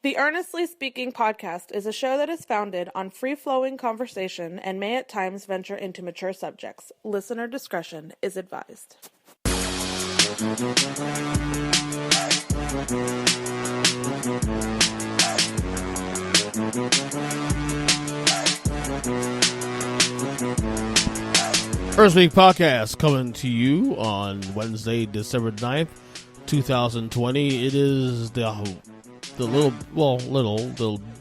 The Earnestly Speaking podcast is a show that is founded on free-flowing conversation and may at times venture into mature subjects. Listener discretion is advised. Earnestly podcast coming to you on Wednesday, December 9th, 2020. It is the little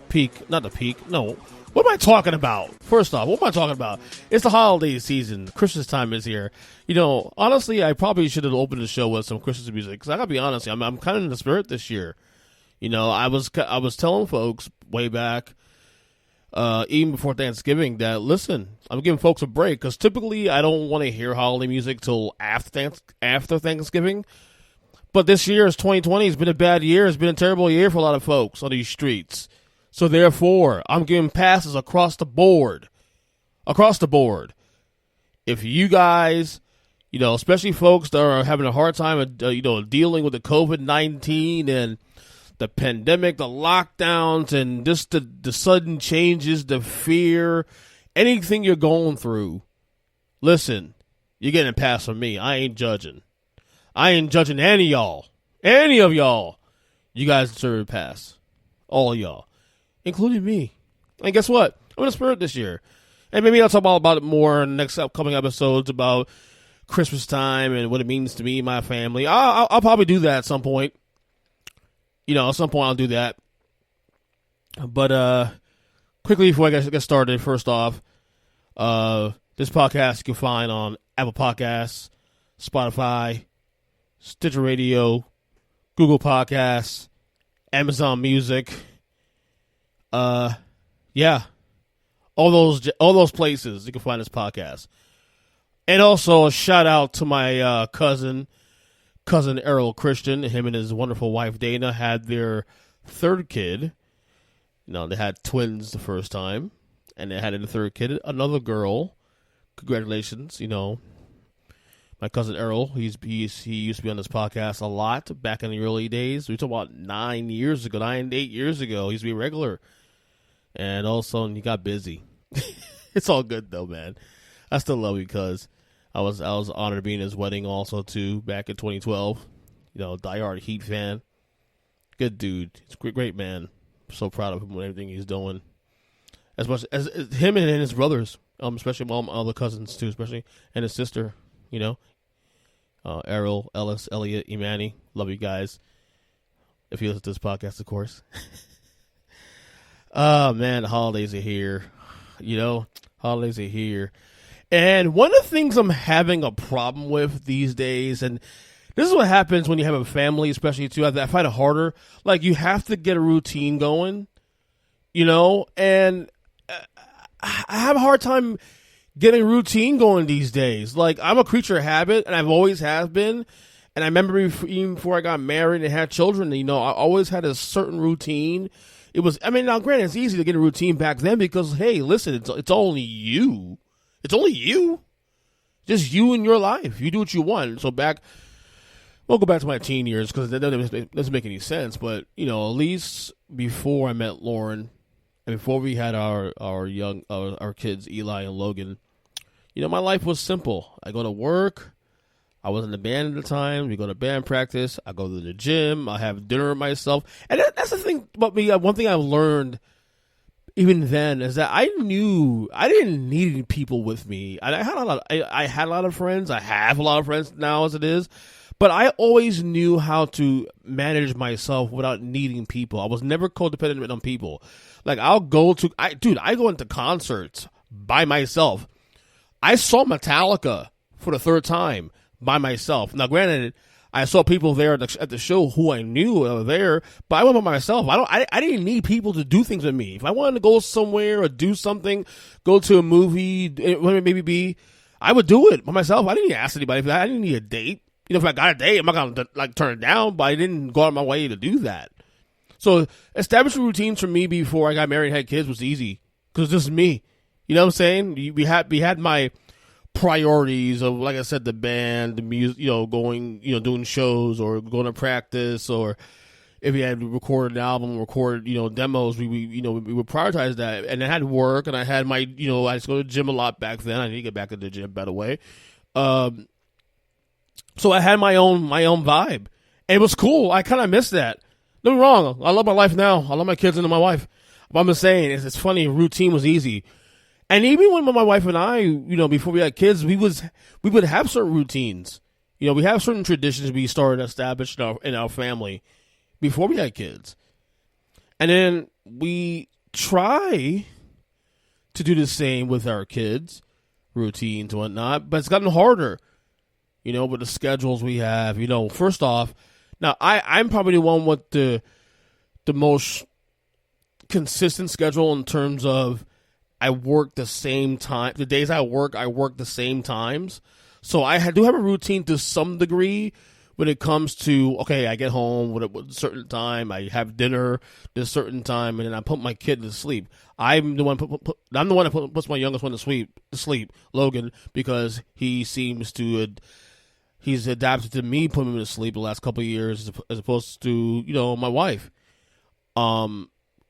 peak, not the peak, no. What am I talking about? First off, what am I talking about? It's the holiday season. Christmas time is here. You know, honestly, I probably should have opened the show with some Christmas music, because I gotta be honest, I'm kind of in the spirit this year. You know, I was telling folks way back, even before Thanksgiving, that listen, I'm giving folks a break, because typically I don't want to hear holiday music till after Thanksgiving. But this year, 2020, has been a bad year. It's been a terrible year for a lot of folks on these streets. So therefore, I'm giving passes across the board. Across the board. If you guys, you know, especially folks that are having a hard time, dealing with the COVID-19 and the pandemic, the lockdowns, and just the sudden changes, the fear, anything you're going through, listen, you're getting a pass from me. I ain't judging. I ain't judging any of y'all. You guys deserve a pass. All of y'all. Including me. And guess what? I'm in the spirit this year. And maybe I'll talk about it more in the next upcoming episodes about Christmas time and what it means to me and my family. I'll probably do that at some point. You know, at some point I'll do that. But quickly before I get started, first off, this podcast you can find on Apple Podcasts, Spotify, Stitcher Radio, Google Podcasts, Amazon Music. Yeah, all those places you can find this podcast. And also a shout out to my cousin Errol Christian. Him and his wonderful wife Dana had their third kid. You know, they had twins the first time, and they had a third kid, another girl. Congratulations, you know. My cousin Errol, he used to be on this podcast a lot back in the early days. We talked about 8 years ago. He used to be a regular. And all of a sudden, he got busy. It's all good, though, man. I still love you, because I was honored to be in his wedding also, too, back in 2012. You know, diehard Heat fan. Good dude. He's a great man. I'm so proud of him and everything he's doing. As much as him and his brothers, especially all my other cousins, too, especially, and his sister, you know. Errol, Ellis, Elliot, Imani. Love you guys. If you listen to this podcast, of course. Oh, man, the holidays are here. You know, holidays are here. And one of the things I'm having a problem with these days, and this is what happens when you have a family, especially too, I find it harder. Like, you have to get a routine going, you know, and I have a hard time getting a routine going these days. Like, I'm a creature of habit, and I've always have been. And I remember even before I got married and had children, you know, I always had a certain routine. It was, I mean, now granted, it's easy to get a routine back then because, hey, listen, it's only you. It's only you. Just you and your life. You do what you want. So we'll go back to my teen years because it doesn't make any sense. But, you know, at least before I met Lauren and before we had our kids, Eli and Logan, you know, my life was simple. I go to work. I was in the band at the time. We go to band practice. I go to the gym. I have dinner with myself. And that's the thing about me. One thing I learned even then is that I knew I didn't need any people with me. I had a lot of friends. I have a lot of friends now as it is. But I always knew how to manage myself without needing people. I was never codependent on people. Like, I go into concerts by myself. I saw Metallica for the third time by myself. Now, granted, I saw people there at the show who I knew were there, but I went by myself. I didn't need people to do things with me. If I wanted to go somewhere or do something, go to a movie, whatever it maybe be, I would do it by myself. I didn't ask anybody for that. I didn't need a date. You know, if I got a date, I'm not going to turn it down, but I didn't go out of my way to do that. So establishing routines for me before I got married and had kids was easy because this is me. You know what I'm saying? We had my priorities of, like I said, the band, the music, you know, going, you know, doing shows or going to practice or, if we had recorded an album, recorded, demos, we would prioritize that. And I had work, and I had my, I used to go to the gym a lot back then. I need to get back to the gym, by the way. So I had my own vibe. And it was cool. I kind of missed that. Don't get me wrong. I love my life now. I love my kids and my wife. But I'm just saying, it's funny. Routine was easy. And even when my wife and I, before we had kids, we would have certain routines. We have certain traditions we started established in our family before we had kids. And then we try to do the same with our kids, routines and whatnot, but it's gotten harder, with the schedules we have. First off, now I'm probably the one with the most consistent schedule in terms of I work the same time. The days I work the same times. So I do have a routine to some degree when it comes to, okay, I get home at a certain time, I have dinner this certain time, and then I put my kid to sleep. I'm the one that puts my youngest one to sleep, Logan, because he's adapted to me putting him to sleep the last couple of years as opposed to, my wife.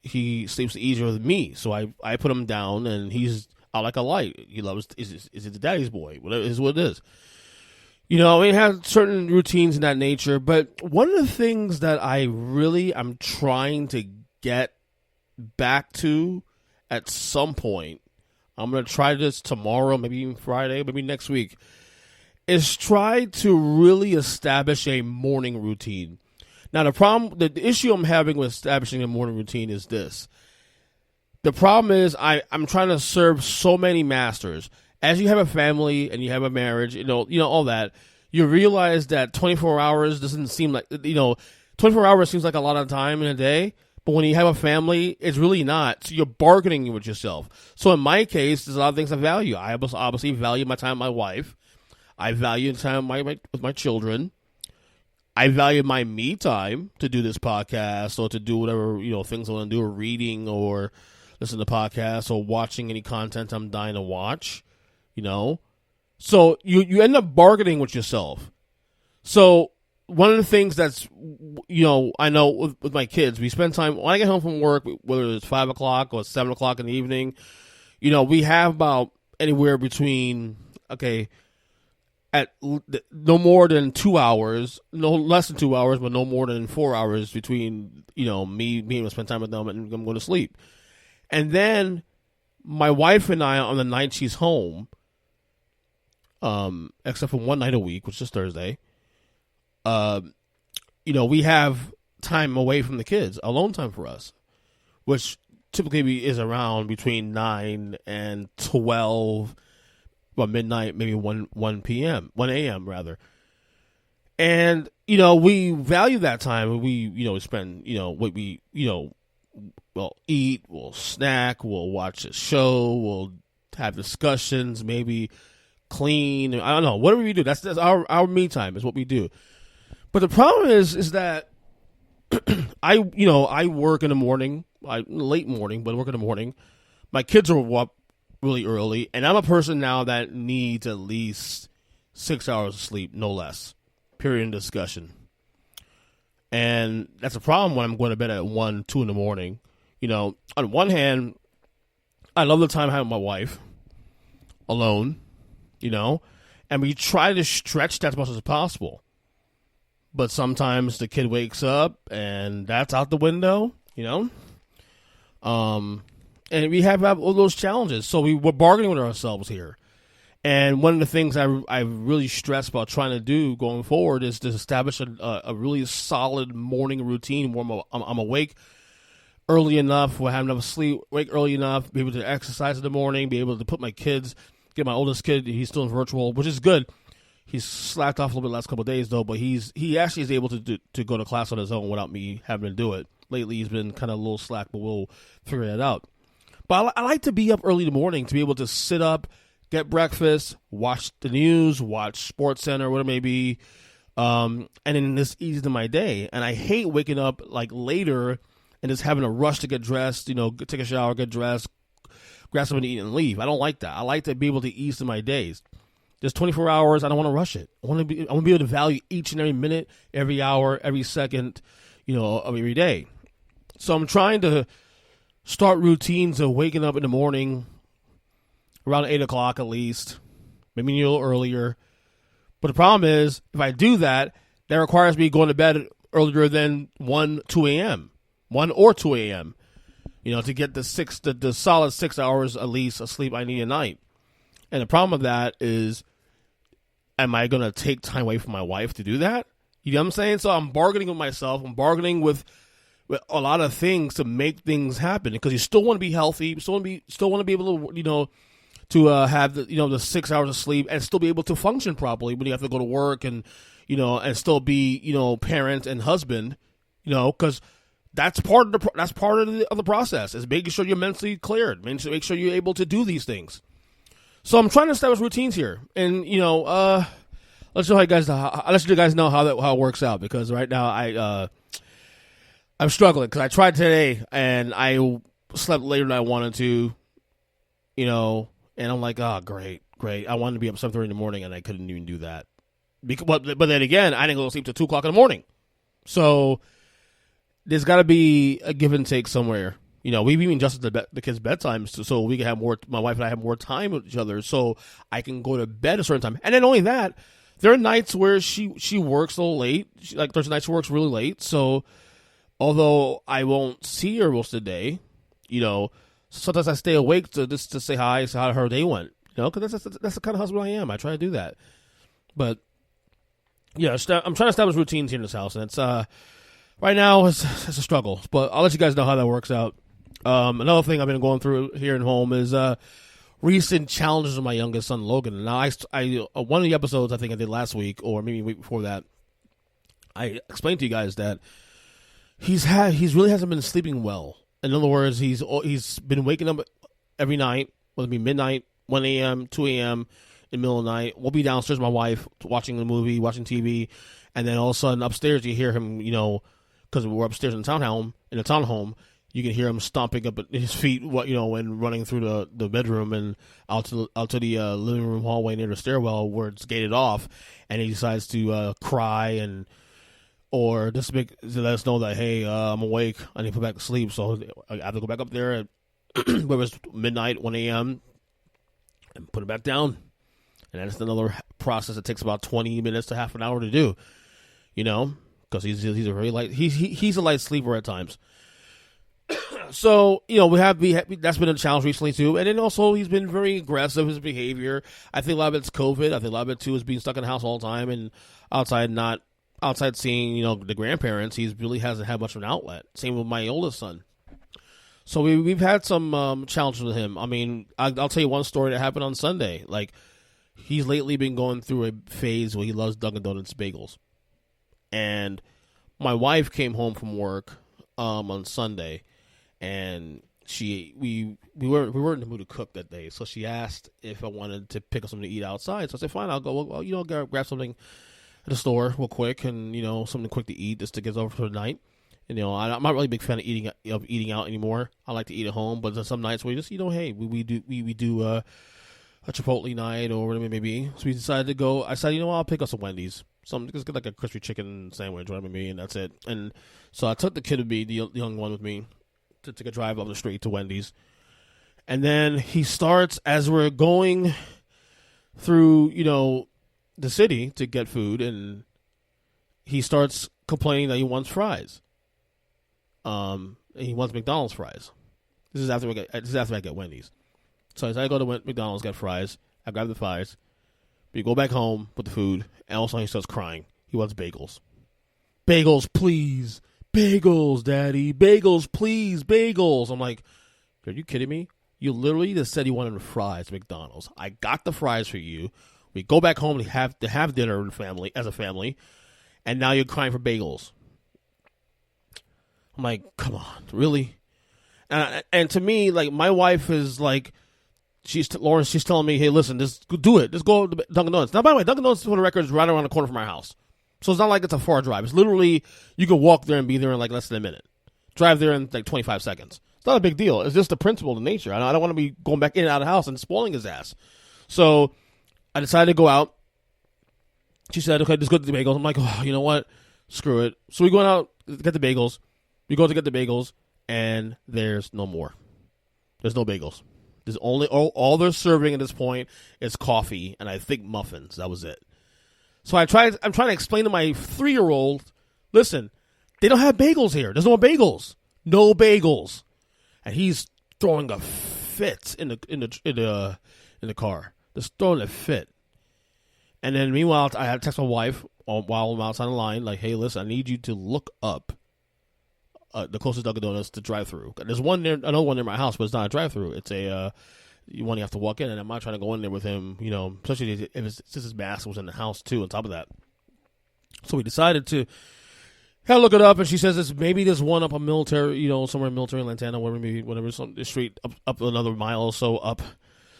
He sleeps easier than me, so I put him down, and he's out like a light. He loves is the daddy's boy, whatever is what it is. It has certain routines in that nature, but one of the things that I'm trying to get back to at some point, I'm going to try this tomorrow, maybe even Friday, maybe next week, is try to really establish a morning routine. Now, the issue I'm having with establishing a morning routine is this. The problem is I'm trying to serve so many masters. As you have a family and you have a marriage, all that, you realize that 24 hours doesn't seem like, 24 hours seems like a lot of time in a day, but when you have a family, it's really not. So you're bargaining with yourself. So in my case, there's a lot of things I value. I obviously value my time with my wife. I value the time with my children. I value my me time to do this podcast or to do whatever, things I want to do, or reading or listen to podcasts or watching any content I'm dying to watch, So you end up bargaining with yourself. So one of the things that's, I know with my kids, we spend time, when I get home from work, whether it's 5 o'clock or 7 o'clock in the evening, we have about anywhere between, at no more than 2 hours, no less than 2 hours, but no more than 4 hours between, me being able to spend time with them and I'm going to sleep. And then my wife and I, on the night she's home, except for one night a week, which is Thursday, we have time away from the kids, alone time for us, which typically is around between 9 and 12, well, midnight, maybe 1 a.m. rather. And, we value that time. We spend, we'll eat, we'll snack, we'll watch a show, we'll have discussions, maybe clean. I don't know, whatever we do. That's our me time is what we do. But the problem is that I work in the morning, late morning, but I work in the morning. My kids are up really early, and I'm a person now that needs at least 6 hours of sleep, no less. Period in discussion. And that's a problem when I'm going to bed at 1, 2 in the morning. On one hand, I love the time I have with my wife alone, and we try to stretch that as much as possible. But sometimes the kid wakes up and that's out the window, and we have all those challenges. So we're bargaining with ourselves here. And one of the things I really stress about trying to do going forward is to establish a really solid morning routine where I'm awake early enough, where I have enough sleep, wake early enough, be able to exercise in the morning, be able to put my kids, get my oldest kid, he's still in virtual, which is good. He's slacked off a little bit the last couple of days, though, but he actually is able to go to class on his own without me having to do it. Lately, he's been kind of a little slack, but we'll figure that out. But I like to be up early in the morning to be able to sit up, get breakfast, watch the news, watch SportsCenter, whatever it may be, and then this eases into my day. And I hate waking up like later and just having a rush to get dressed, take a shower, get dressed, grab something to eat, and leave. I don't like that. I like to be able to ease in my days. There's 24 hours. I don't want to rush it. I want to be able to value each and every minute, every hour, every second, of every day. So I'm trying to start routines of waking up in the morning around 8 o'clock at least, maybe a little earlier. But the problem is, if I do that, that requires me going to bed earlier than 1 or 2 a.m., to get the solid 6 hours at least of sleep I need a night. And the problem with that is, am I going to take time away from my wife to do that? You know what I'm saying? So I'm bargaining with myself. I'm bargaining with a lot of things to make things happen, because you still want to be healthy. You still want to be able to, to have the 6 hours of sleep and still be able to function properly when you have to go to work and, and still be, parent and husband, because that's part of the process, is making sure you're mentally cleared, make sure you're able to do these things. So I'm trying to establish routines here, and let's show you guys know how it works out, because right now I'm struggling, because I tried today and I slept later than I wanted to, and I'm like, oh, great. I wanted to be up 7:30 in the morning, and I couldn't even do that. But then again, I didn't go to sleep till 2 o'clock in the morning. So there's got to be a give and take somewhere. We've even adjusted the kids' bedtimes so we can have more. My wife and I have more time with each other, so I can go to bed at a certain time. And then only that, there are nights where she works a little late. There's nights she works really late. So although I won't see her most of the day, sometimes I stay awake to say hi, see how her day went. Because that's the kind of husband I am. I try to do that. But yeah, I'm trying to establish routines here in this house, and it's right now it's a struggle. But I'll let you guys know how that works out. Another thing I've been going through here at home is recent challenges with my youngest son Logan. Now, I one of the episodes I think I did last week, or maybe a week before that, I explained to you guys that he's really hasn't been sleeping well. In other words, he's been waking up every night, whether it be midnight, 1 a.m., 2 a.m., in the middle of the night. We'll be downstairs with my wife watching the movie, watching TV, and then all of a sudden upstairs you hear him, because we're upstairs in the townhome, you can hear him stomping up at his feet, and running through the bedroom and out to the living room hallway near the stairwell where it's gated off, and he decides to cry or just to let us know that, hey, I'm awake, I need to go back to sleep, so I have to go back up there at where it was midnight, 1 a.m., and put it back down. And that's another process that takes about 20 minutes to half an hour to do, because he's a very light, he's a light sleeper at times. So, that's been a challenge recently too. And then also he's been very aggressive, his behavior. I think a lot of it's COVID. I think a lot of it too is being stuck in the house all the time and outside seeing, the grandparents. He really hasn't had much of an outlet. Same with my oldest son. So we've had some challenges with him. I mean, I'll tell you one story that happened on Sunday. Like, he's lately been going through a phase where he loves Dunkin' Donuts bagels. And my wife came home from work on Sunday, and we weren't in the mood to cook that day. So she asked if I wanted to pick up something to eat outside. So I said, fine, I'll go. Well, grab something at the store real quick, and something quick to eat just to get over for the night. I'm not really a big fan of eating out anymore. I like to eat at home, but there's some nights where you just hey, we do a Chipotle night or whatever it may be. So we decided to go. I said, I'll pick up some Wendy's. Just get like a crispy chicken sandwich, whatever it may be, and that's it. And so I took the kid with me, the young one with me, to take a drive up the street to Wendy's. And then he starts, as we're going through, the city to get food, and he starts complaining that he wants fries. He wants McDonald's fries. This is after I get Wendy's. So I go to McDonald's, get fries. I grab the fries. We go back home with the food, and all of a sudden he starts crying. He wants bagels. Bagels, please. Bagels, Daddy. Bagels, please. Bagels. I'm like, are you kidding me? You literally just said you wanted fries at McDonald's. I got the fries for you. We go back home and have dinner as a family, and now you're crying for bagels. I'm like, come on, really? And to me, like, my wife is like, she's telling me, hey, listen, just do it. Just go to Dunkin' Donuts. Now, by the way, Dunkin' Donuts, for the record, is right around the corner from our house. So it's not like it's a far drive. It's literally, you can walk there and be there in like less than a minute. Drive there in like 25 seconds. It's not a big deal. It's just the principle, the nature. I don't want to be going back in and out of the house and spoiling his ass. So I decided to go out. She said, okay, just go to the bagels. I'm like, oh, you know what? Screw it. So we went out get the bagels. We go to get the bagels, and there's no more. There's no bagels. There's only all they're serving at this point is coffee and I think muffins. That was it. So I'm trying to explain to my 3-year-old, listen, they don't have bagels here. There's no bagels. No bagels. And he's throwing a fit in the car. Just throwing a fit. And then meanwhile, I had to text my wife while I'm outside the line, like, hey, listen, I need you to look up the closest Dunkin' Donuts to drive-through. There's another one near my house, but it's not a drive-through. It's a one you have to walk in, and I'm not trying to go in there with him, especially if since his mask was in the house too. On top of that, so we decided to look it up, and she says maybe there's one up a military, somewhere in military Lantana, whatever, some street up another mile or so up.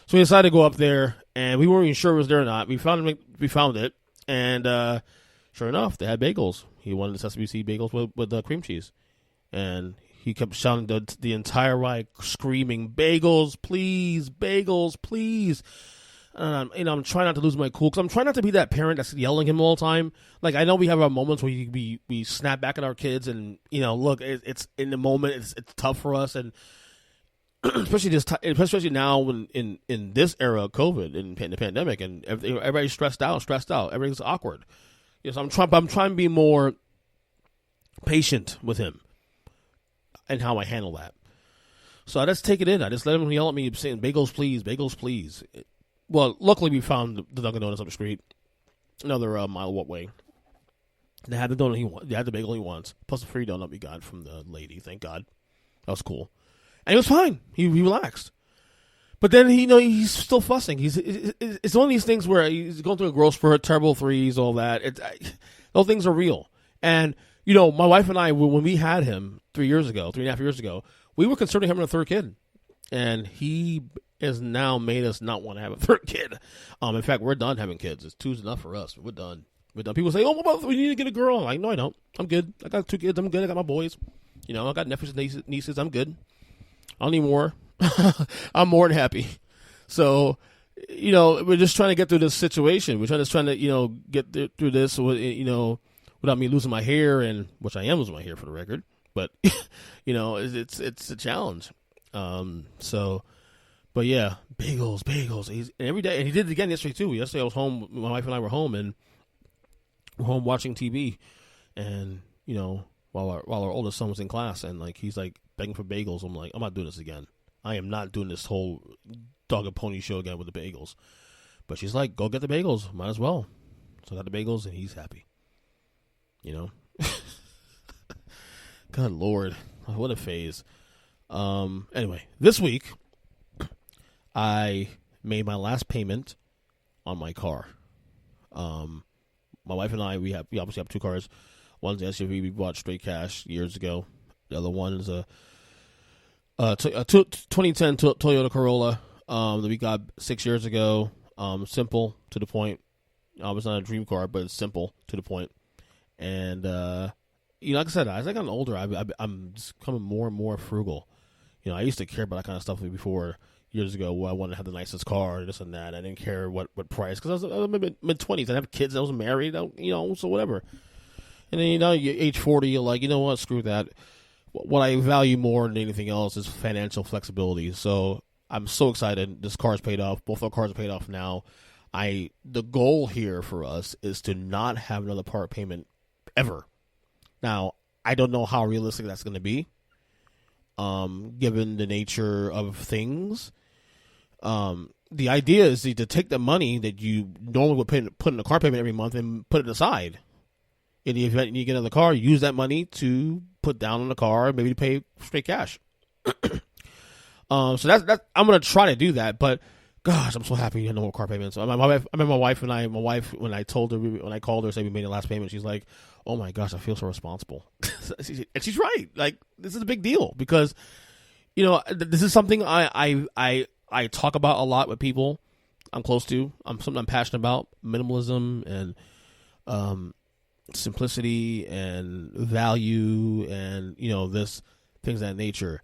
So we decided to go up there, and we weren't even sure it was there or not. We found it, and sure enough, they had bagels. He wanted the sesame seed bagels with cream cheese. And he kept shouting the entire ride, screaming, "Bagels, please! Bagels, please!" And I'm trying not to lose my cool because I'm trying not to be that parent that's yelling at him all the time. Like, I know we have our moments where we snap back at our kids, and look, it's in the moment, it's tough for us, and especially now when in this era of COVID and the pandemic, and everybody's stressed out, everything's awkward. So I'm trying to be more patient with him and how I handle that. So I just take it in. I just let him yell at me saying, "Bagels, please, bagels, please." Well, luckily we found the Dunkin' Donuts up the street, another mile away. They had the donut they had the bagel he wants, plus the free donut we got from the lady. Thank God, that was cool, and he was fine. He relaxed, but then he's still fussing. It's one of these things where he's going through a growth spurt, terrible threes, all that. Those things are real, and my wife and I, when we had him 3.5 years ago, we were considering having a third kid. And he has now made us not want to have a third kid. In fact, we're done having kids. Two's enough for us. We're done. People say, "Oh, we need to get a girl." I'm like, no, I don't. I'm good. I got 2 kids. I'm good. I got my boys. I got nephews and nieces. I'm good. I don't need more. I'm more than happy. So, we're just trying to get through this situation. We're trying to, get through this, without me losing my hair, and which I am losing my hair for the record, but it's a challenge. But yeah, bagels. He's every day, and he did it again yesterday too. Yesterday I was home, my wife and I were home, and we're home watching TV, and while our oldest son was in class, and like he's like begging for bagels. I'm like, I'm not doing this again. I am not doing this whole dog and pony show again with the bagels. But she's like, go get the bagels, might as well. So I got the bagels, and he's happy. God Lord, what a phase. Anyway, this week I made my last payment on my car. My wife and I, we obviously have 2 cars. One's an SUV we bought straight cash years ago. The other one is a 2010 Toyota Corolla that we got 6 years ago. Simple, to the point. It's not a dream car, but it's simple, to the point. And, like I said, as I got older, I'm just becoming more and more frugal. I used to care about that kind of stuff before years ago, where I wanted to have the nicest car, this and that. I didn't care what price, because I was mid-20s. I have kids. I was married, so whatever. And then, you age 40, you're like, you know what, screw that. What I value more than anything else is financial flexibility. So I'm so excited. This car is paid off. Both our cars are paid off now. The goal here for us is to not have another part payment ever. Now, I don't know how realistic that's going to be, given the nature of things. The idea is to take the money that you normally would put in a car payment every month and put it aside. In the event you get another car, use that money to put down on the car, maybe to pay straight cash. So that's I'm going to try to do that, but gosh, I'm so happy you had no more car payments. My wife, when I called her, say we made the last payment, she's like, "Oh my gosh, I feel so responsible." And she's right. Like, this is a big deal because, this is something I talk about a lot with people I'm close to. Something I'm passionate about, minimalism and simplicity and value and, this things of that nature.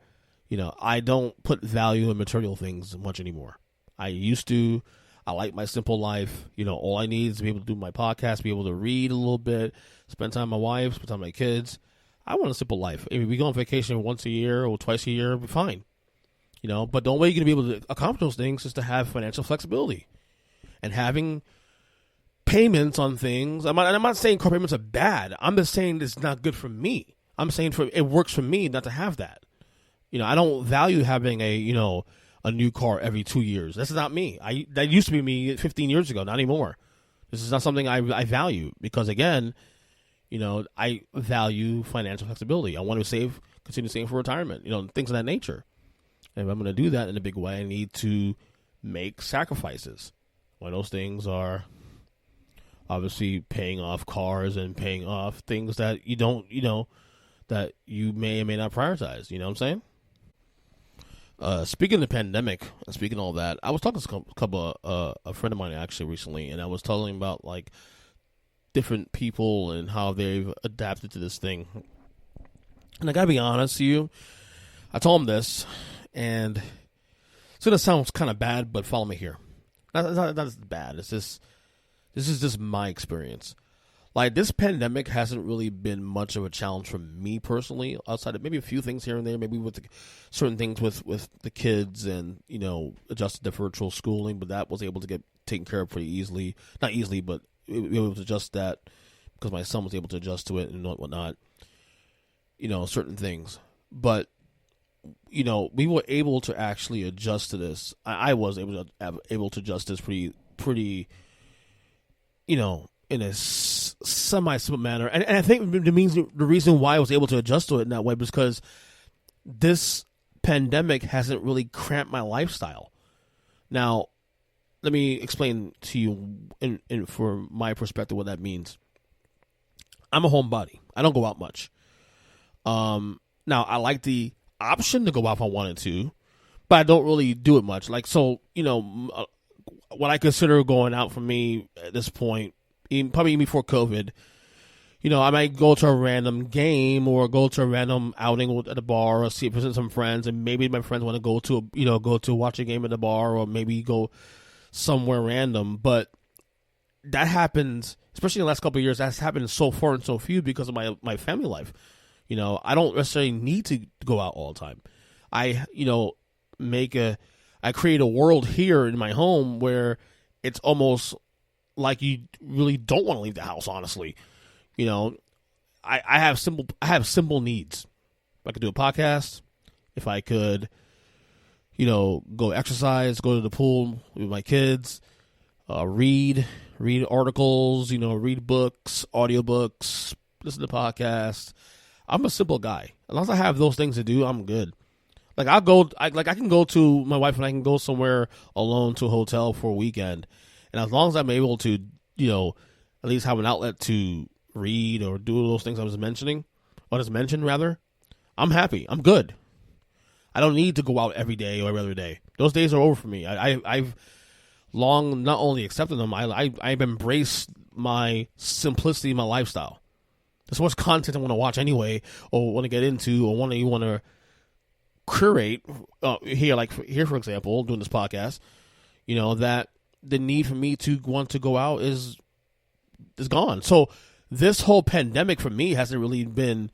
I don't put value in material things much anymore. I used to. I like my simple life. All I need is to be able to do my podcast, be able to read a little bit, spend time with my wife, spend time with my kids. I want a simple life. If we go on vacation once a year or twice a year, it'll be fine. But the only way you're going to be able to accomplish those things is to have financial flexibility and having payments on things. I'm not saying car payments are bad. I'm just saying it's not good for me. I'm saying it works for me not to have that. I don't value having a new car every 2 years. That's not me. That used to be me 15 years ago, not anymore. This is not something I value because, again, I value financial flexibility. I want to continue saving for retirement, things of that nature. And if I'm going to do that in a big way, I need to make sacrifices. One of those things are obviously paying off cars and paying off things that you don't, that you may or may not prioritize. You know what I'm saying? Speaking of the pandemic, speaking of all that, I was talking to a friend of mine actually recently, and I was telling about like different people and how they've adapted to this thing. And I gotta be honest with you, I told him this, and it's gonna sound kind of bad, but follow me here. Not as bad. This is just my experience. Like, this pandemic hasn't really been much of a challenge for me personally, outside of maybe a few things here and there, maybe with certain things with the kids and, adjusted to virtual schooling, but that was able to get taken care of pretty easily. Not easily, but we were able to adjust that because my son was able to adjust to it and whatnot, certain things. But, we were able to actually adjust to this. I was able to adjust this pretty, in a semi-simple manner. And I think it means the reason why I was able to adjust to it in that way was because this pandemic hasn't really cramped my lifestyle. Now, let me explain to you for my perspective what that means. I'm a homebody. I don't go out much. Now, I like the option to go out if I wanted to, but I don't really do it much. Like, so, what I consider going out for me at this point, probably even before COVID, I might go to a random game or go to a random outing at a bar or visit some friends, and maybe my friends want to go to watch a game at the bar or maybe go somewhere random. But that happens, especially in the last couple of years, that's happened so far and so few because of my family life. I don't necessarily need to go out all the time. I create a world here in my home where it's almost like you really don't want to leave the house, honestly. I have simple needs. If I could do a podcast, if I could, go exercise, go to the pool with my kids, read articles, read books, audiobooks, listen to podcasts. I'm a simple guy. As long as I have those things to do, I'm good. Like, I can go to my wife and I can go somewhere alone to a hotel for a weekend. And as long as I'm able to, at least have an outlet to read or do those things I was mentioning, or just mentioned rather, I'm happy. I'm good. I don't need to go out every day or every other day. Those days are over for me. I've long not only accepted them, I've embraced my simplicity in my lifestyle. There's so much content I want to watch anyway, or want to get into, or want to curate here, for example, doing this podcast, that the need for me to want to go out is gone. So this whole pandemic for me hasn't really been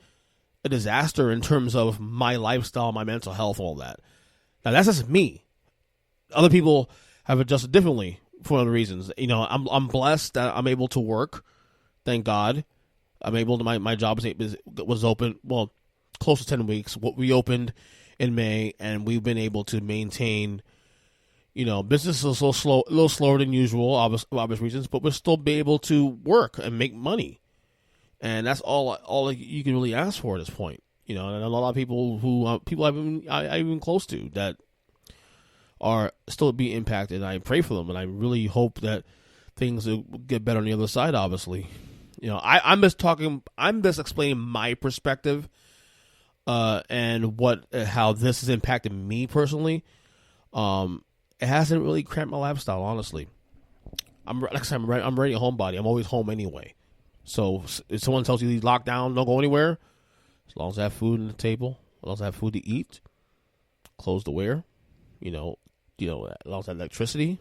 a disaster in terms of my lifestyle, my mental health, all that. Now, that's just me. Other people have adjusted differently for other reasons. I'm blessed that I'm able to work. Thank God. I'm able to, my job was open, well, close to 10 weeks. We opened in May, and we've been able to maintain, business is a little slower than usual, obvious reasons, but we'll still be able to work and make money. And that's all you can really ask for at this point. And a lot of people I've been close to that are still being impacted. I pray for them, and I really hope that things will get better on the other side, obviously. I'm just explaining my perspective, and how this has impacted me personally. It hasn't really cramped my lifestyle, honestly. I'm already a homebody. I'm always home anyway. So if someone tells you lock down, don't go anywhere, as long as I have food on the table, as long as I have food to eat, clothes to wear, as long as I have electricity,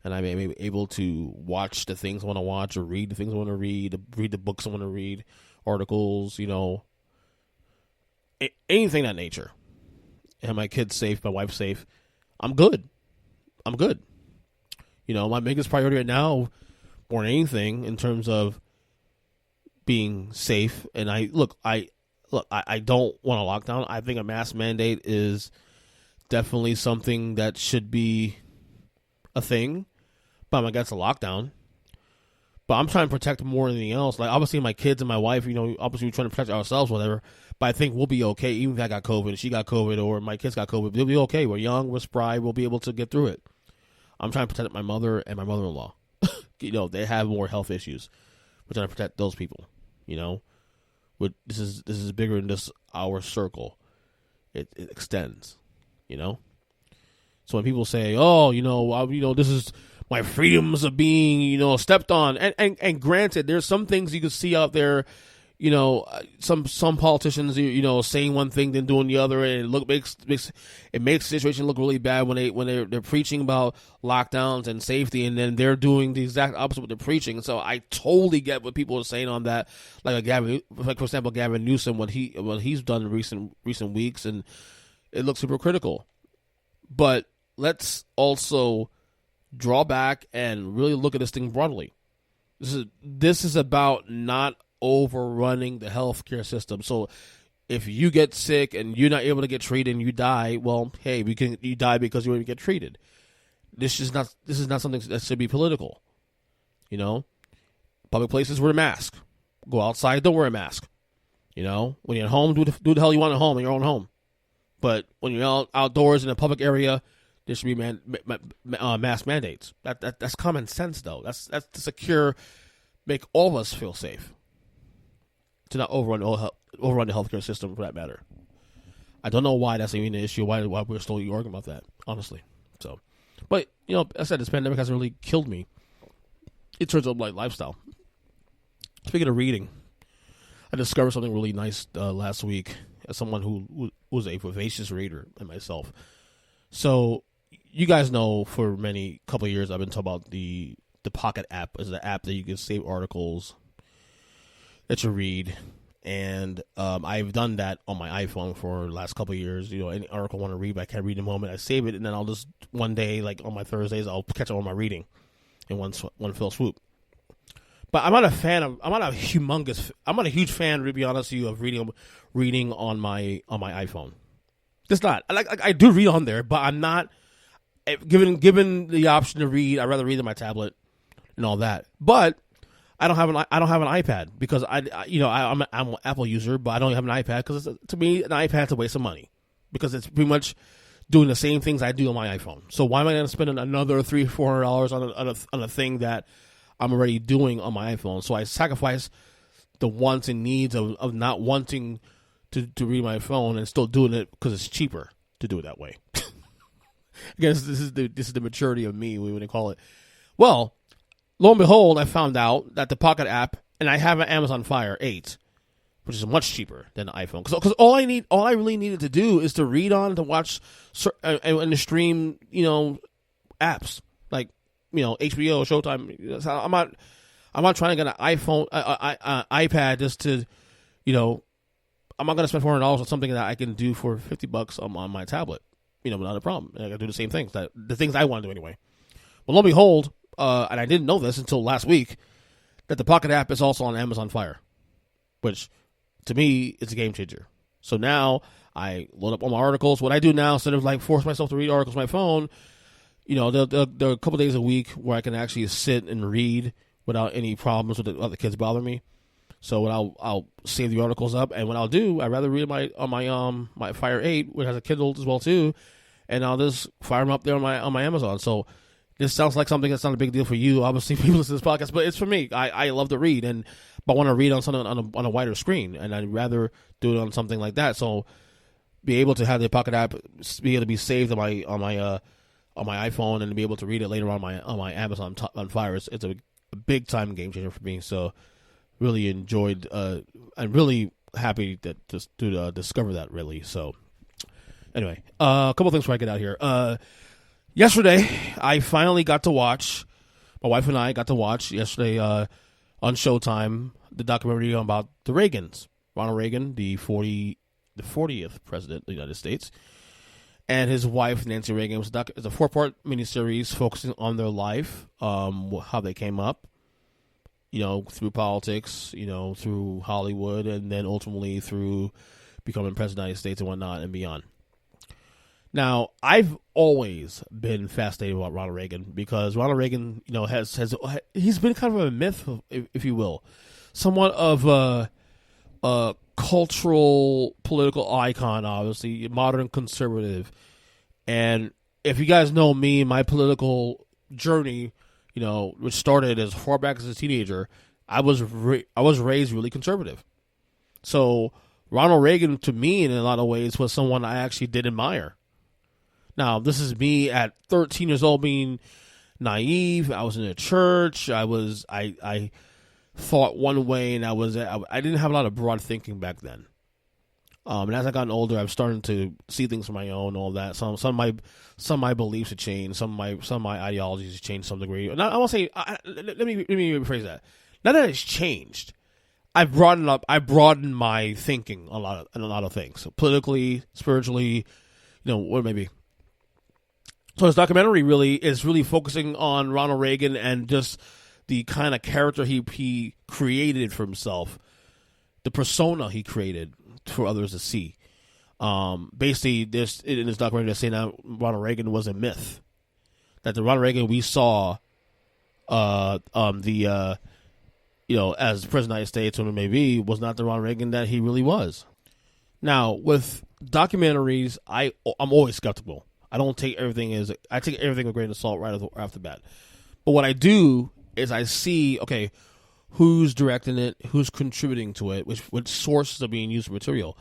and I may be able to watch the things I want to watch, or read the things I want to read the books I want to read, articles, anything that nature, and my kids safe, my wife safe, I'm good. I'm good. My biggest priority right now, more than anything, in terms of being safe, and I don't want a lockdown. I think a mask mandate is definitely something that should be a thing, but I'm against a lockdown. But I'm trying to protect more than anything else. Like, obviously, my kids and my wife, obviously we're trying to protect ourselves, whatever. But I think we'll be okay. Even if I got COVID, she got COVID, or my kids got COVID, we'll be okay. We're young, we're spry, we'll be able to get through it. I'm trying to protect my mother and my mother-in-law. They have more health issues. We're trying to protect those people. This is bigger than just our circle. It extends. So when people say, "Oh, this is my freedoms of being, stepped on," and granted, there's some things you can see out there, some politicians, saying one thing then doing the other, and it makes the situation look really bad when they're preaching about lockdowns and safety, and then they're doing the exact opposite what they're preaching. So I totally get what people are saying on that, like for example, Gavin Newsom, what he's done in recent weeks, and it looks super critical. But let's also draw back and really look at this thing broadly. This is about not overrunning the healthcare system. So if you get sick and you're not able to get treated and you die, well, hey, you die because you didn't get treated. This is not something that should be political. Public places, wear a mask. Go outside, don't wear a mask. When you're at home, do the hell you want at home in your own home. But when you're outdoors in a public area, there should be mask mandates. That's common sense, though. That's to secure, make all of us feel safe. To not overrun the healthcare system, for that matter. I don't know why that's even an issue. Why we're still arguing about that, honestly. So, but I said, this pandemic hasn't really killed me. It turns out like lifestyle. Speaking of reading, I discovered something really nice last week as someone who was a voracious reader and myself. So, you guys know for couple of years I've been talking about the Pocket app is the app that you can save articles that you read, and I've done that on my iPhone for the last couple of years. Any article I want to read, but I can't read in a moment, I save it, and then I'll just one day, like on my Thursdays, I'll catch up on my reading in one fell swoop. But I'm not a huge fan, to be honest with you, of reading on my iPhone. It's not. I do read on there, but I'm not given the option to read. I'd rather read on my tablet and all that. But I don't have an iPad because I'm an Apple user, but I don't have an iPad because to me an iPad's a waste of money because it's pretty much doing the same things I do on my iPhone. So why am I going to spend another $300-$400 on a thing that I'm already doing on my iPhone? So I sacrifice the wants and needs of not wanting to read my phone and still doing it because it's cheaper to do it that way. I guess this is the maturity of me, we would call it. Well, lo and behold, I found out that the Pocket app, and I have an Amazon Fire 8, which is much cheaper than the iPhone. Because all I really needed to do is to read on, to watch, and to stream, apps like, HBO, Showtime. I'm not trying to get an iPhone, iPad just to, I'm not going to spend $400 on something that I can do for $50 on my tablet. Without a problem. I got to do the same things, the things I want to do anyway. Well, lo and behold, and I didn't know this until last week, that the Pocket app is also on Amazon Fire, which to me is a game changer. So now I load up all my articles. What I do now, instead of force myself to read articles on my phone, there are a couple days a week where I can actually sit and read without any problems with the other kids bothering me. So what I'll save the articles up, and what I'll do, I'd rather read on my Fire 8, which has a Kindle as well too, and I'll just fire them up there on my Amazon. So this sounds like something that's not a big deal for you, obviously, people listen to this podcast, but it's for me. I love to read, but I want to read on something on a wider screen, and I'd rather do it on something like that. So be able to have the Pocket app be able to be saved on my iPhone and to be able to read it later on my Amazon on Fire. It's a big time game changer for me. So really enjoyed. I'm really happy to discover that. Really. So anyway, a couple things before I get out here. Yesterday, I finally got to watch. My wife and I got to watch yesterday on Showtime the documentary about the Reagans, Ronald Reagan, the 40 the 40th president of the United States, and his wife, Nancy Reagan. It was a 4-part miniseries focusing on their life, how they came up, through politics, through Hollywood, and then ultimately through becoming president of the United States and whatnot and beyond. Now, I've always been fascinated about Ronald Reagan because Ronald Reagan, he's been kind of a myth, if you will, somewhat of a cultural political icon, obviously, modern conservative. And if you guys know me, my political journey, which started as far back as a teenager, I was raised really conservative. So Ronald Reagan, to me, in a lot of ways, was someone I actually did admire. Now, this is me at 13 years old being naive. I was in a church. I thought one way, and I didn't have a lot of broad thinking back then. And as I gotten older, I'm starting to see things on my own, all that. Some of my beliefs have changed. Some of my ideologies have changed to some degree. Not, I won't say. Let me rephrase that. Not that it's changed. I've broadened my thinking on a lot of things. So politically, spiritually, what it may be. So this documentary is really focusing on Ronald Reagan and just the kind of character he created for himself, the persona he created for others to see. Basically, in this documentary, they're saying that Ronald Reagan was a myth. That the Ronald Reagan we saw, as the President of the United States, or maybe, was not the Ronald Reagan that he really was. Now, with documentaries, I'm always skeptical. I take everything with a grain of salt right off the bat. But what I do is I see, okay, who's directing it, who's contributing to it, which sources are being used for material.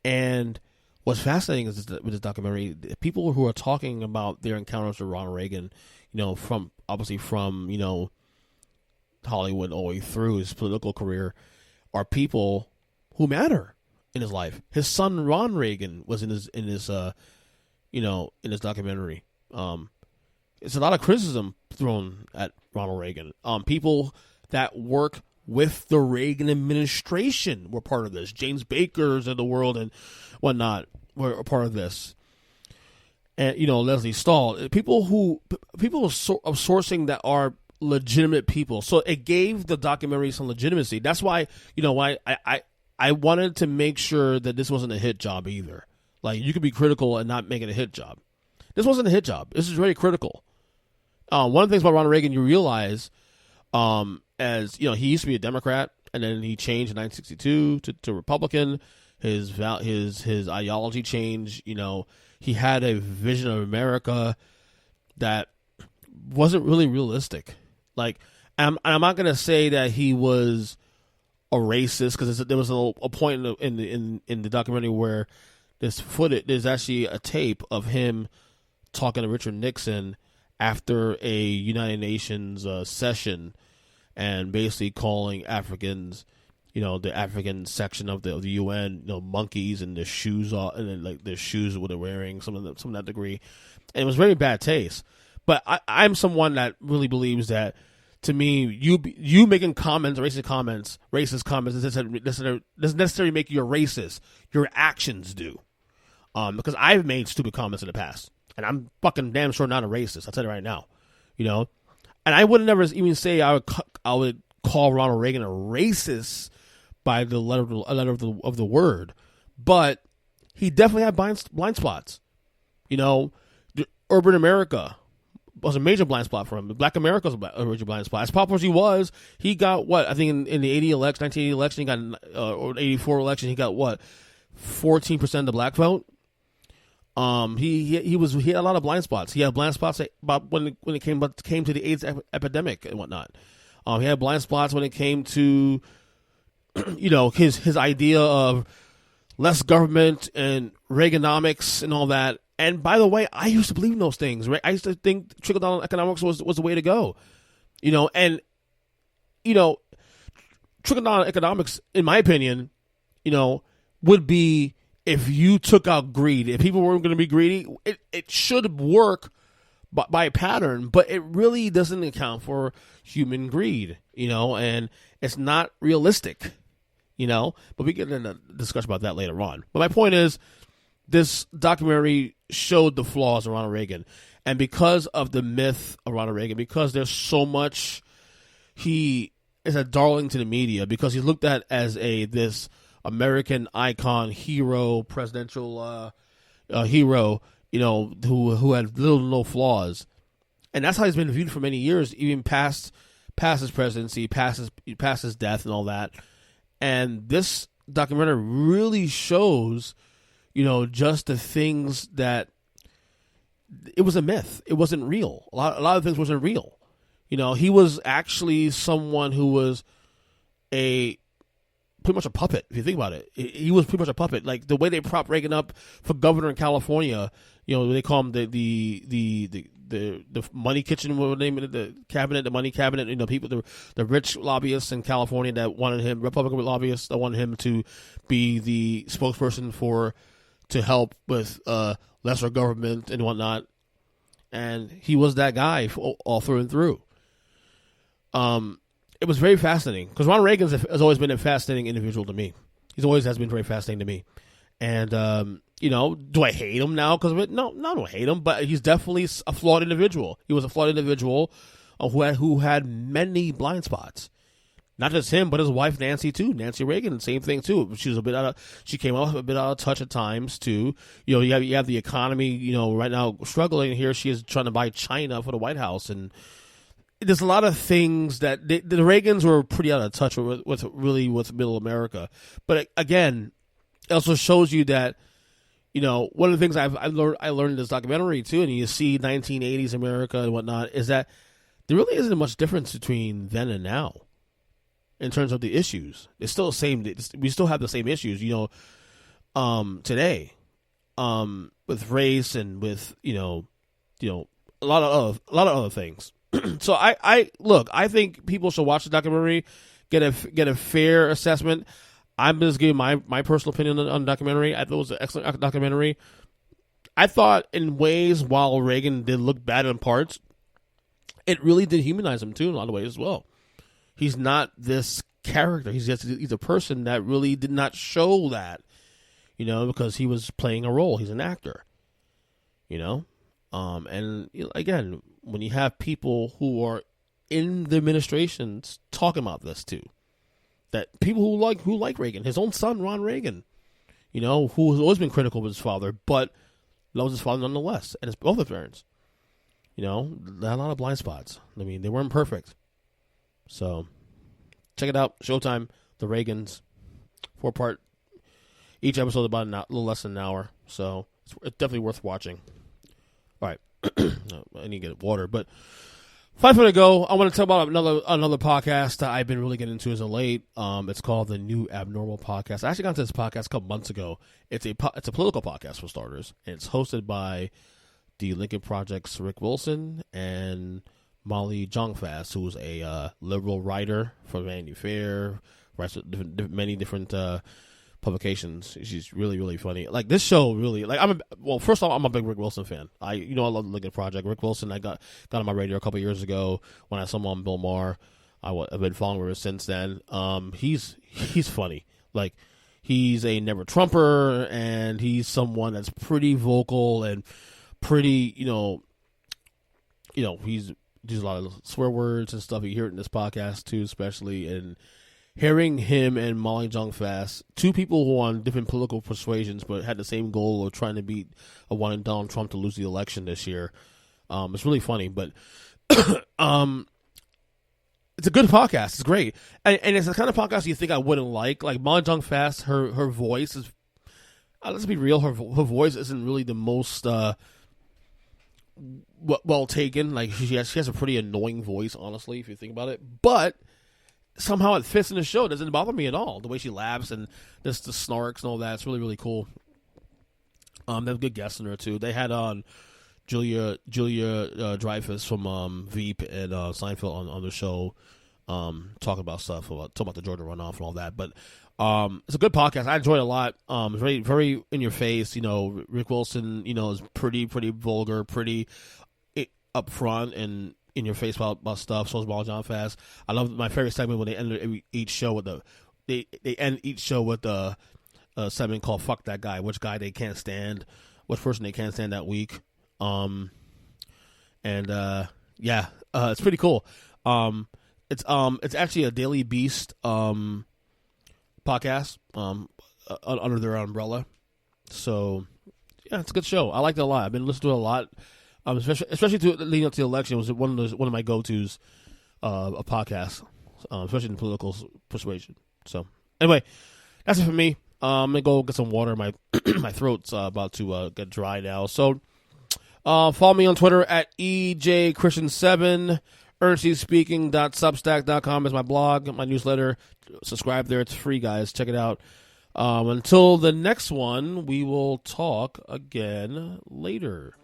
And what's fascinating is with this documentary, people who are talking about their encounters with Ronald Reagan, from Hollywood all the way through his political career, are people who matter in his life. His son Ron Reagan was in his documentary. It's a lot of criticism thrown at Ronald Reagan. People that work with the Reagan administration were part of this. James Bakers of the world and whatnot were a part of this. And, Leslie Stahl. People of sourcing that are legitimate people. So it gave the documentary some legitimacy. That's why, I wanted to make sure that this wasn't a hit job either. Like, you could be critical and not make it a hit job. This wasn't a hit job. This is very critical. One of the things about Ronald Reagan, you realize, he used to be a Democrat, and then he changed in 1962 to Republican. His ideology changed. He had a vision of America that wasn't really realistic. Like, I'm not going to say that he was a racist, because there was a point in the documentary where there's actually a tape of him talking to Richard Nixon after a United Nations session, and basically calling Africans, the African section of the UN, monkeys, and their shoes and then, their shoes what they're wearing, some of that degree, and it was very bad taste. But I'm someone that really believes that, to me, you making racist comments doesn't necessarily make you a racist. Your actions do. Because I've made stupid comments in the past, and I'm fucking damn sure not a racist. I'll tell you right now, and I would never even say I would call Ronald Reagan a racist by the letter of the word, but he definitely had blind spots. Urban America was a major blind spot for him. Black America was a major blind spot. As popular as he was, he got what? I think in the 1980 election, he got, or 84 election, he got what? 14% of the black vote. He had a lot of blind spots. He had blind spots about when it came to the AIDS epidemic and whatnot. He had blind spots when it came to, his idea of less government and Reaganomics and all that. And by the way, I used to believe in those things. Right? I used to think trickle down economics was the way to go. Trickle down economics, in my opinion, would be if you took out greed. If people weren't going to be greedy, it should work by pattern, but it really doesn't account for human greed, and it's not realistic. But we get into a discussion about that later on. But my point is, this documentary showed the flaws of Ronald Reagan. And because of the myth of Ronald Reagan, because there's so much, he is a darling to the media, because he's looked at as this American icon, hero, presidential hero, who had little to no flaws. And that's how he's been viewed for many years, even past his presidency, past his death and all that. And this documentary really shows, just the things that it was a myth. It wasn't real. A lot of things wasn't real. He was actually someone who was pretty much a puppet. If you think about it, he was pretty much a puppet. Like the way they propped Reagan up for governor in California, they call him the money kitchen, what was the name of it, the cabinet, the money cabinet. People, the rich lobbyists in California that wanted him, Republican lobbyists that wanted him to be the spokesperson to help with lesser government and whatnot. And he was that guy all through and through. It was very fascinating because Ronald Reagan has always been a fascinating individual to me. He always has been very fascinating to me. And, do I hate him now because of it? No, I don't hate him, but he's definitely a flawed individual. He was a flawed individual who had many blind spots. Not just him, but his wife Nancy too. Nancy Reagan, same thing too. She came off a bit out of touch at times too. You have the economy, right now struggling. Here she is trying to buy China for the White House, and there's a lot of things that the Reagans were pretty out of touch with middle America. But again, it also shows you that, one of the things I learned in this documentary too, and you see 1980s America and whatnot, is that there really isn't much difference between then and now. In terms of the issues, it's still the same. We still have the same issues, today, with race and with a lot of other things. So I think people should watch the documentary, get a fair assessment. I'm just giving my personal opinion on the documentary. I thought it was an excellent documentary. I thought in ways, while Reagan did look bad in parts, it really did humanize him too in a lot of ways as well. He's not this character. He's a person that really did not show that, because he was playing a role. He's an actor, and again, when you have people who are in the administrations talking about this too, that people who like Reagan, his own son Ron Reagan, who has always been critical of his father, but loves his father nonetheless, and both his parents, they had a lot of blind spots. I mean, they weren't perfect. So, check it out. Showtime, The Reagans, 4-part. Each episode about a little less than an hour. So, it's definitely worth watching. All right. I need to get water. But 5 minutes ago, I want to talk about another podcast that I've been really getting into as of late. It's called The New Abnormal Podcast. I actually got into this podcast a couple months ago. It's a political podcast for starters. And it's hosted by the Lincoln Project's Rick Wilson and Molly Jong-Fast, who's a liberal writer for Vanity Fair, writes many different publications. She's really, really funny. Like this show, really. Like first off, I'm a big Rick Wilson fan. I love the Lincoln Project. Rick Wilson, I got on my radio a couple years ago when I saw him on Bill Maher. I've been following him since then. He's funny. Like he's a never Trumper, and he's someone that's pretty vocal and pretty, he's a lot of swear words and stuff. You hear it in this podcast too, especially. And hearing him and Molly Jong-Fast, two people who are on different political persuasions but had the same goal of trying to beat wanting Donald Trump to lose the election this year. It's really funny, but it's a good podcast. It's great, and it's the kind of podcast you think I wouldn't like. Like Molly Jong-Fast, her voice is. Let's be real. Her voice isn't really the most. Well taken. Like she has a pretty annoying voice, honestly, if you think about it. But somehow it fits in the show. It doesn't bother me at all. The way she laughs and just the snarks and all that. It's really, really cool. They have good guests in there too. They had on Julia Dreyfus from Veep and Seinfeld on the show, talking about stuff talking about the Georgia runoff and all that. But it's a good podcast. I enjoy it a lot. It's very, very in your face. Rick Wilson, is pretty vulgar, pretty upfront and in your face about stuff. So is Molly Jong-Fast. I love my favorite segment when they end each show with they end each show with a segment called "Fuck That Guy," which guy they can't stand, which person they can't stand that week. It's pretty cool. It's actually a Daily Beast podcast under their umbrella. So yeah, it's a good show. I liked it a lot. I've been listening to it a lot, especially leading up to the election. It was one of my go-tos of podcasts, especially in political persuasion. So anyway, that's it for me. I'm gonna go get some water. My my throat's about to get dry now. So follow me on Twitter at EJChristian7. EarnestlySpeaking.substack.com is my blog, my newsletter. Subscribe there. It's free, guys. Check it out. Until the next one, we will talk again later.